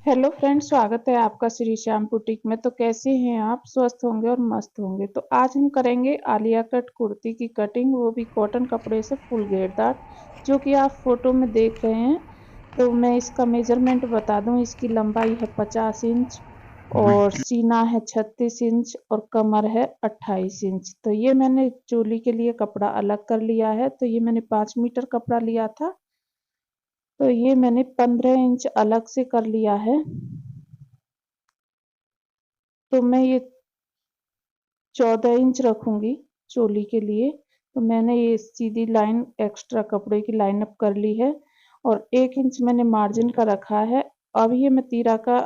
Hello friends, स्वागत है आपका श्री श्याम बुटीक में। तो कैसे हैं आप? स्वस्थ होंगे और मस्त होंगे। तो आज हम करेंगे आलिया कट कुर्ती की कटिंग, वो भी कॉटन कपड़े से फुल घेरदार, जो कि आप फोटो में देख रहे हैं। तो मैं इसका मेजरमेंट बता दूं। इसकी लंबाई है 50 इंच और सीना है 36 इंच और कमर है 28 इंच। तो ये मैंने चोली के लिए कपड़ा अलग कर लिया है। तो ये मैंने 5 मीटर कपड़ा लिया था, तो ये मैंने 15 इंच अलग से कर लिया है। तो मैं ये 14 इंच रखूंगी चोली के लिए। तो मैंने ये सीधी लाइन एक्स्ट्रा कपड़े की लाइन अप कर ली है और 1 इंच मैंने मार्जिन का रखा है। अब ये मैं तीरा का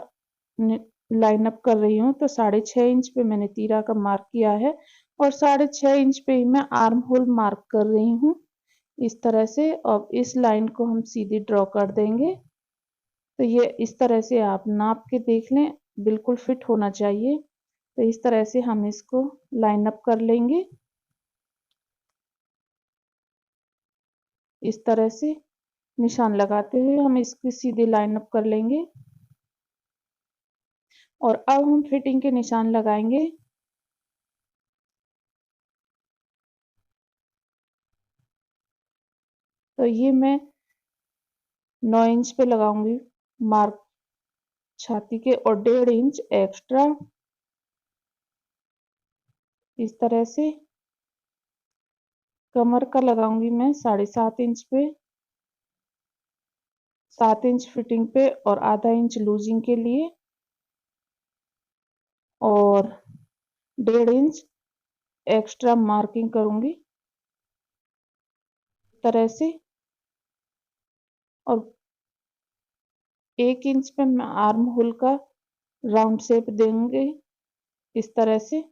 लाइन अप कर रही हूँ। तो 6.5 इंच पे मैंने तीरा का मार्क किया है और 6.5 इंच पे ही मैं आर्म होल मार्क कर रही हूँ इस तरह से। अब इस लाइन को हम सीधी ड्रॉ कर देंगे। तो ये इस तरह से आप नाप के देख लें, बिल्कुल फिट होना चाहिए। तो इस तरह से हम इसको लाइन अप कर लेंगे। इस तरह से निशान लगाते हुए हम इसकी सीधी लाइन अप कर लेंगे और अब हम फिटिंग के निशान लगाएंगे। तो ये मैं 9 इंच पे लगाऊंगी मार्क छाती के और 1.5 इंच एक्स्ट्रा इस तरह से। कमर का लगाऊंगी मैं 7.5 इंच पे, 7 इंच फिटिंग पे और आधा इंच लूजिंग के लिए और 1.5 इंच एक्स्ट्रा मार्किंग करूंगी इस तरह से। और 1 इंच पे मैं आर्म होल का राउंड शेप देंगे इस तरह से।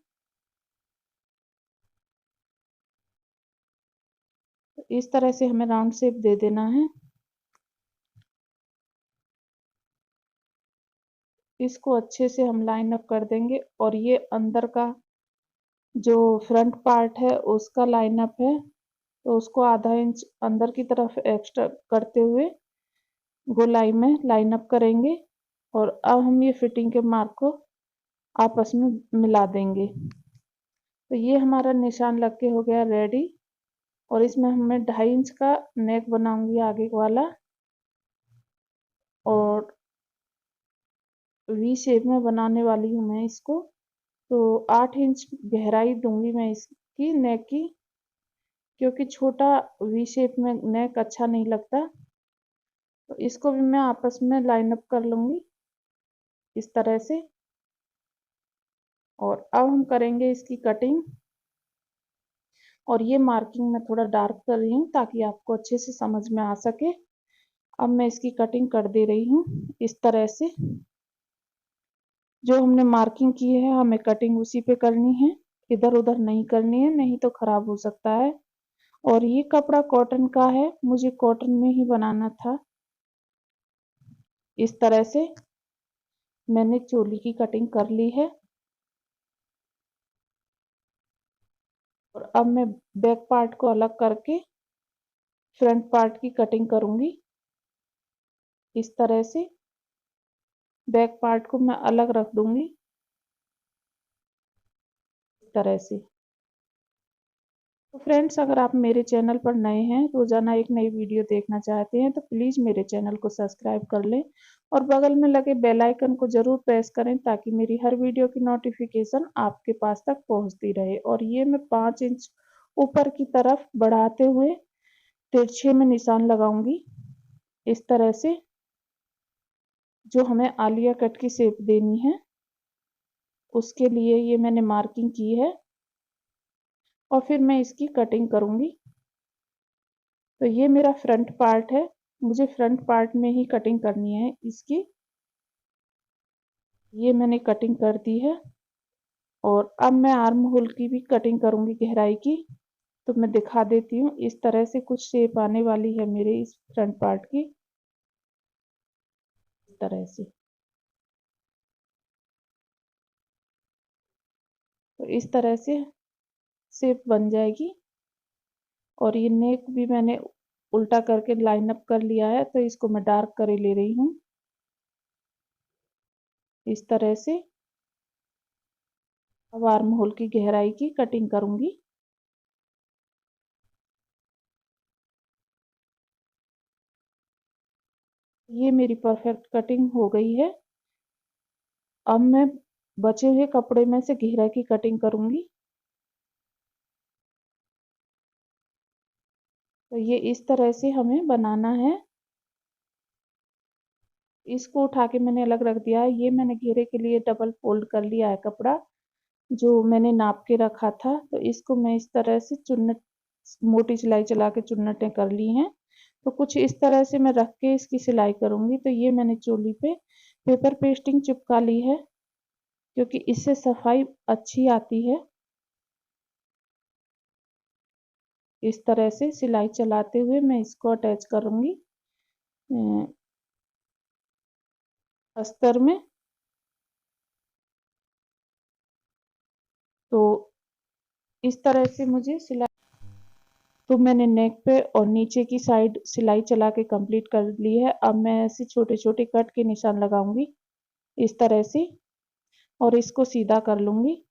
इस तरह से हमें राउंड शेप दे देना है। इसको अच्छे से हम लाइन अप कर देंगे और ये अंदर का जो फ्रंट पार्ट है उसका लाइन अप है, तो उसको आधा इंच अंदर की तरफ एक्स्ट्रा करते हुए गोलाई में लाइन अप करेंगे। और अब हम ये फिटिंग के मार्क को आपस में मिला देंगे। तो ये हमारा निशान लग के हो गया रेडी। और इसमें हमें 2.5 इंच का नेक बनाऊंगी आगे वाला और वी शेप में बनाने वाली हूँ मैं इसको। तो 8 इंच गहराई दूंगी मैं इसकी नेक की, क्योंकि छोटा वी शेप में नेक अच्छा नहीं लगता। तो इसको भी मैं आपस में लाइन अप कर लूंगी इस तरह से। और अब हम करेंगे इसकी कटिंग। और ये मार्किंग मैं थोड़ा डार्क कर रही हूँ ताकि आपको अच्छे से समझ में आ सके। अब मैं इसकी कटिंग कर दे रही हूँ इस तरह से। जो हमने मार्किंग की है हमें कटिंग उसी पे करनी है, इधर उधर नहीं करनी है, नहीं तो खराब हो सकता है। और ये कपड़ा कॉटन का है, मुझे कॉटन में ही बनाना था। इस तरह से मैंने चोली की कटिंग कर ली है। और अब मैं बैक पार्ट को अलग करके फ्रंट पार्ट की कटिंग करूंगी इस तरह से। बैक पार्ट को मैं अलग रख दूंगी इस तरह से। तो फ्रेंड्स, अगर आप मेरे चैनल पर नए हैं, रोजाना एक नई वीडियो देखना चाहते हैं, तो प्लीज मेरे चैनल को सब्सक्राइब कर लें और बगल में लगे बेल आइकन को जरूर प्रेस करें ताकि मेरी हर वीडियो की नोटिफिकेशन आपके पास तक पहुंचती रहे। और ये मैं 5 इंच ऊपर की तरफ बढ़ाते हुए तिरछे में निशान लगाऊंगी इस तरह से, जो हमें आलिया कट की शेप देनी है उसके लिए ये मैंने मार्किंग की है। और फिर मैं इसकी कटिंग करूंगी। तो ये मेरा फ्रंट पार्ट है, मुझे फ्रंट पार्ट में ही कटिंग करनी है इसकी। ये मैंने कटिंग कर दी है और अब मैं आर्म होल की भी कटिंग करूंगी गहराई की। तो मैं दिखा देती हूँ, इस तरह से कुछ शेप आने वाली है मेरे इस फ्रंट पार्ट की इस तरह से। तो इस तरह से शेप बन जाएगी। और ये नेक भी मैंने उल्टा करके लाइन अप कर लिया है, तो इसको मैं डार्क करे ले रही हूँ। इस तरह से अब आर्म होल की गहराई की कटिंग करूंगी। ये मेरी परफेक्ट कटिंग हो गई है। अब मैं बचे हुए कपड़े में से घेरा की कटिंग करूंगी। तो ये इस तरह से हमें बनाना है। इसको उठा के मैंने अलग रख दिया है। ये मैंने घेरे के लिए डबल फोल्ड कर लिया है कपड़ा, जो मैंने नाप के रखा था। तो इसको मैं इस तरह से चुन्नट, मोटी सिलाई चला के चुन्नटें कर ली हैं। तो कुछ इस तरह से मैं रख के इसकी सिलाई करूंगी। तो ये मैंने चोली पे पेपर पेस्टिंग चिपका ली है, क्योंकि इससे सफाई अच्छी आती है। इस तरह से सिलाई चलाते हुए मैं इसको अटैच करूंगी अस्तर में। तो इस तरह से मुझे सिलाई, तो मैंने नेक पे और नीचे की साइड सिलाई चला के कंप्लीट कर ली है। अब मैं ऐसे छोटे छोटे कट के निशान लगाऊंगी इस तरह से, और इसको सीधा कर लूंगी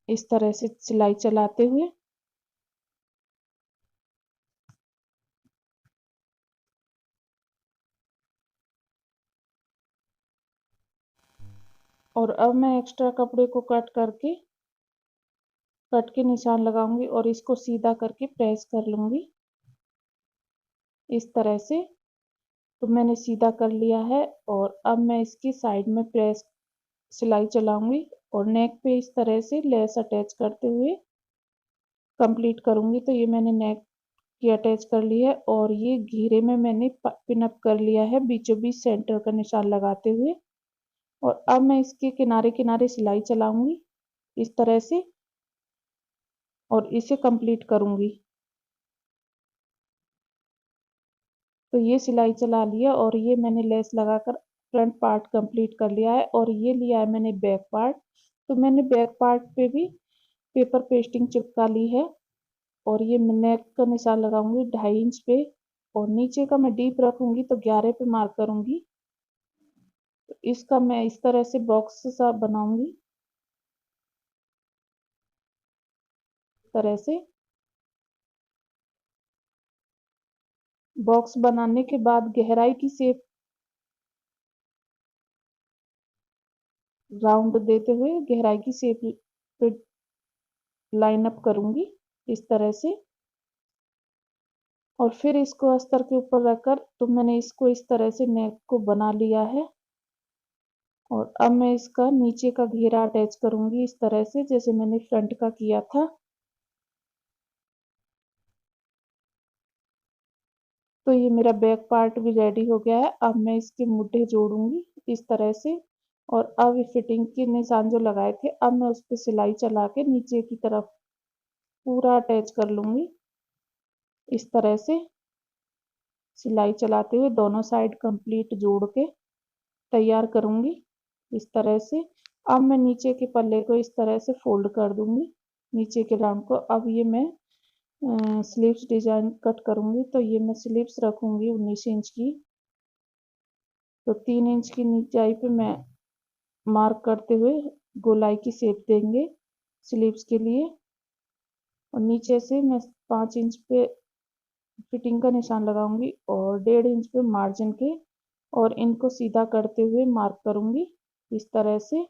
इस तरह से सिलाई चलाते हुए। और अब मैं एक्स्ट्रा कपड़े को कट के निशान लगाऊंगी और इसको सीधा करके प्रेस कर लूंगी इस तरह से। तो मैंने सीधा कर लिया है, और अब मैं इसकी साइड में प्रेस सिलाई चलाऊंगी और नेक पे इस तरह से लेस अटैच करते हुए कंप्लीट करूंगी। तो ये मैंने नेक की अटैच कर ली है, और ये घेरे में मैंने पिन अप कर लिया है बीचों बीच सेंटर का निशान लगाते हुए। और अब मैं इसके किनारे किनारे सिलाई चलाऊंगी इस तरह से, और इसे कंप्लीट करूंगी। तो ये सिलाई चला लिया, और ये मैंने लेस लगाकर फ्रंट पार्ट कंप्लीट कर लिया है। और ये लिया है मैंने बैक पार्ट। तो मैंने बैक पार्ट पे भी पेपर पेस्टिंग चिपका ली है, और ये मैं नेक का निशान लगाऊंगी 2.5 इंच पे, और नीचे का मैं डीप रखूंगी तो 11 पे मार्क करूंगी। तो इसका मैं इस तरह से बॉक्स सा बनाऊंगी इस तरह से। बॉक्स बनाने के बाद गहराई की शेप राउंड देते हुए गहराई की शेप पे लाइन अप करूंगी इस तरह से। और फिर इसको अस्तर के ऊपर रखकर, तो मैंने इसको इस तरह से नेक को बना लिया है। और अब मैं इसका नीचे का घेरा अटैच करूंगी इस तरह से, जैसे मैंने फ्रंट का किया था। तो ये मेरा बैक पार्ट भी रेडी हो गया है। अब मैं इसके मुड्ढे जोड़ूंगी इस तरह से, और अब फिटिंग के निशान जो लगाए थे, अब मैं उस पर सिलाई चला के नीचे की तरफ पूरा अटैच कर लूंगी इस तरह से, सिलाई चलाते हुए दोनों साइड कंप्लीट जोड़ के तैयार करूंगी इस तरह से। अब मैं नीचे के पल्ले को इस तरह से फोल्ड कर दूंगी नीचे के राउंड को। अब ये मैं स्लीव्स डिजाइन कट करूंगी। तो ये मैं स्लीव्स रखूंगी 19 इंच की। तो 3 इंच की नीचाई पे मैं मार्क करते हुए गोलाई की शेप देंगे स्लीव्स के लिए, और नीचे से मैं 5 इंच पे फिटिंग का निशान लगाऊंगी और 1.5 इंच पे मार्जिन के, और इनको सीधा करते हुए मार्क करूंगी इस तरह से।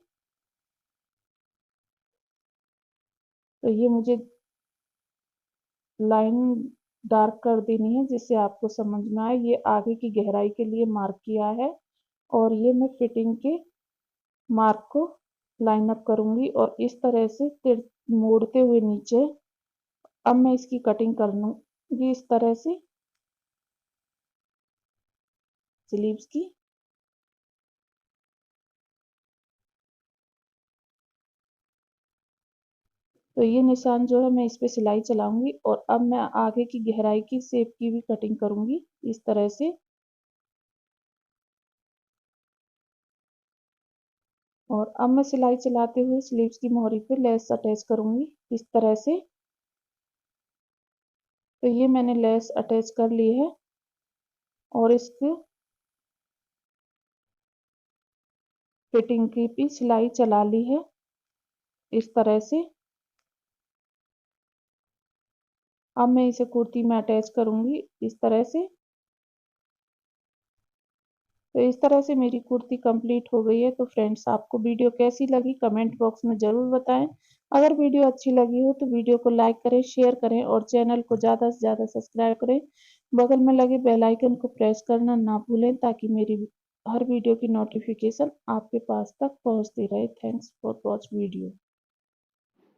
तो ये मुझे लाइन डार्क कर देनी है जिससे आपको समझ में आए। ये आगे की गहराई के लिए मार्क किया है, और ये मैं फिटिंग के मार्क को लाइन अप करूंगी और इस तरह से मोड़ते हुए नीचे। अब मैं इसकी कटिंग कर लूंगी इस तरह से स्लीव्स की। तो ये निशान जो है मैं इस पे सिलाई चलाऊंगी, और अब मैं आगे की गहराई की शेप की भी कटिंग करूंगी इस तरह से। और अब मैं सिलाई चलाते हुए स्लीव्स की मोहरी पे लेस अटैच करूंगी इस तरह से। तो ये मैंने लेस अटैच कर ली है, और इसकी फिटिंग की भी सिलाई चला ली है इस तरह से। अब मैं इसे कुर्ती में अटैच करूंगी इस तरह से। तो इस तरह से मेरी कुर्ती कंप्लीट हो गई है। तो फ्रेंड्स, आपको वीडियो कैसी लगी कमेंट बॉक्स में ज़रूर बताएं। अगर वीडियो अच्छी लगी हो तो वीडियो को लाइक करें, शेयर करें और चैनल को ज़्यादा से ज़्यादा सब्सक्राइब करें। बगल में लगे बेल आइकन को प्रेस करना ना भूलें ताकि मेरी हर वीडियो की नोटिफिकेशन आपके पास तक पहुंचती रहे। Thanks for watch video.